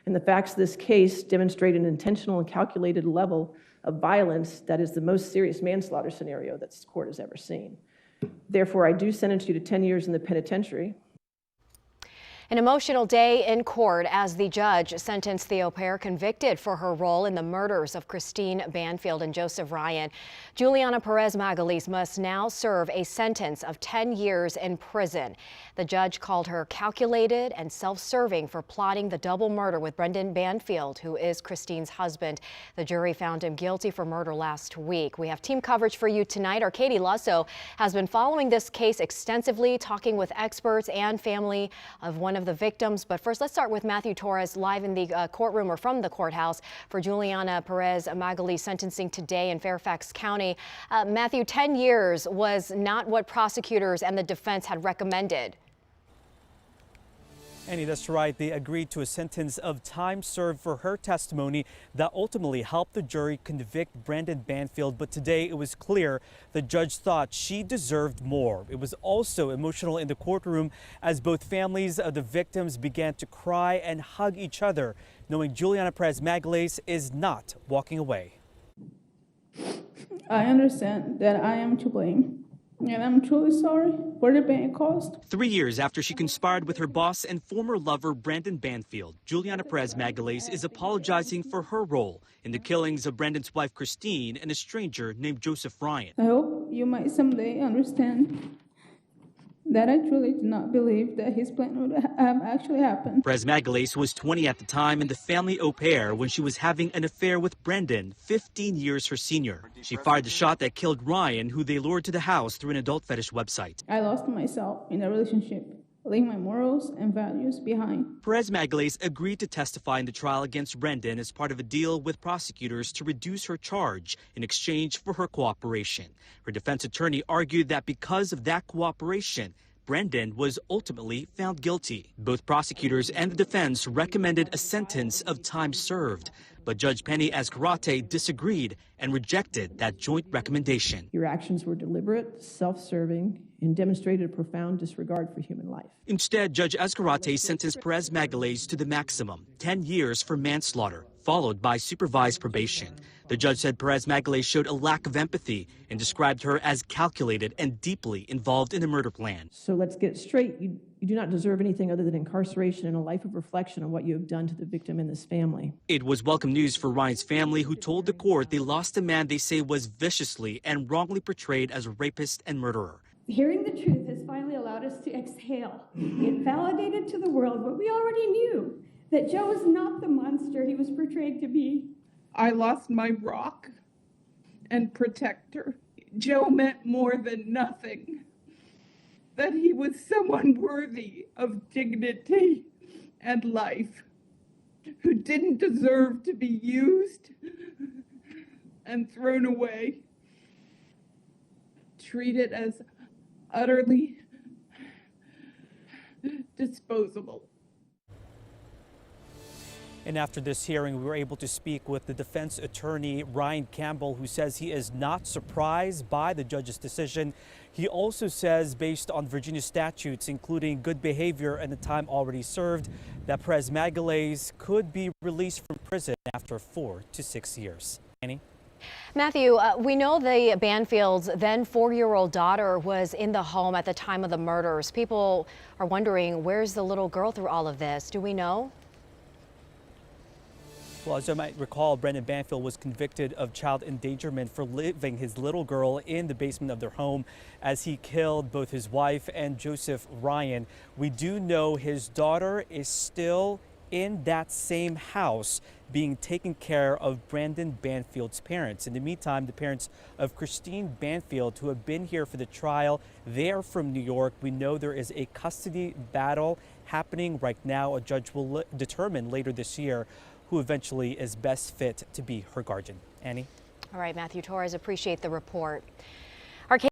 And the facts of this case demonstrate an intentional and calculated level of violence that is the most serious manslaughter scenario that this court has ever seen. Therefore, I do sentence you to 10 years in the penitentiary. An emotional day in court as the judge sentenced the au pair convicted for her role in the murders of Christine Banfield and Joseph Ryan. Juliana Peres Magalhaes must now serve a sentence of 10 years in prison. The judge called her calculated and self-serving for plotting the double murder with Brendan Banfield, who is Christine's husband. The jury found him guilty for murder last week. We have team coverage for you tonight. Our Katie Lusso has been following this case extensively, talking with experts and family of one of the victims. But first, let's start with Matthew Torres live in the courtroom or from the courthouse for Juliana Peres Magalhaes sentencing today in Fairfax County. Matthew, 10 years was not what prosecutors and the defense had recommended. Annie, that's right. They agreed to a sentence of time served for her testimony that ultimately helped the jury convict Brendan Banfield. But today it was clear the judge thought she deserved more. It was also emotional in the courtroom as both families of the victims began to cry and hug each other, knowing Juliana Peres Magalhaes is not walking away. I understand that I am to blame. And I'm truly sorry for the pain it caused. 3 years after she conspired with her boss and former lover Brendan Banfield, Juliana Peres Magalhaes is apologizing for her role in the killings of Brendan's wife Christine and a stranger named Joseph Ryan. I hope you might someday understand that I truly did not believe that his plan would have actually happened. Peres Magalhaes was 20 at the time and the family au pair when she was having an affair with Brendan, 15 years her senior. She fired the shot that killed Ryan, who they lured to the house through an adult fetish website. I lost myself in a relationship, leaving my morals and values behind. Peres Magalhaes agreed to testify in the trial against Brendan as part of a deal with prosecutors to reduce her charge in exchange for her cooperation. Her defense attorney argued that because of that cooperation, Brendan was ultimately found guilty. Both prosecutors and the defense recommended a sentence of time served, but Judge Penny Azcarate disagreed and rejected that joint recommendation. Your actions were deliberate, self-serving, and demonstrated a profound disregard for human life. Instead, Judge Azcarate sentenced Peres Magalhaes to the maximum, 10 years for manslaughter, followed by supervised probation. The judge said Peres Magalhaes showed a lack of empathy and described her as calculated and deeply involved in the murder plan. So let's get it straight. You do not deserve anything other than incarceration and a life of reflection on what you have done to the victim and this family. It was welcome news for Ryan's family, who told the court they lost a man they say was viciously and wrongly portrayed as a rapist and murderer. Hearing the truth has finally allowed us to exhale. It validated to the world what we already knew, that Joe was not the monster he was portrayed to be. I lost my rock and protector. Joe meant more than nothing. That he was someone worthy of dignity and life, who didn't deserve to be used and thrown away, treated as utterly disposable. And after this hearing, we were able to speak with the defense attorney, Ryan Campbell, who says he is not surprised by the judge's decision. He also says, based on Virginia statutes, including good behavior and the time already served, that Peres Magalhaes could be released from prison after 4 to 6 years. Annie? Matthew, we know the Banfield's then 4-year-old daughter was in the home at the time of the murders. People are wondering, where's the little girl through all of this? Do we know? Well, as you might recall, Brendan Banfield was convicted of child endangerment for leaving his little girl in the basement of their home as he killed both his wife and Joseph Ryan. We do know his daughter is still in that same house being taken care of Brendan Banfield's parents. In the meantime, the parents of Christine Banfield, who have been here for the trial, they are from New York. We know there is a custody battle happening right now. A judge will determine later this year who eventually is best fit to be her guardian. Annie? All right, Matthew Torres, appreciate the report.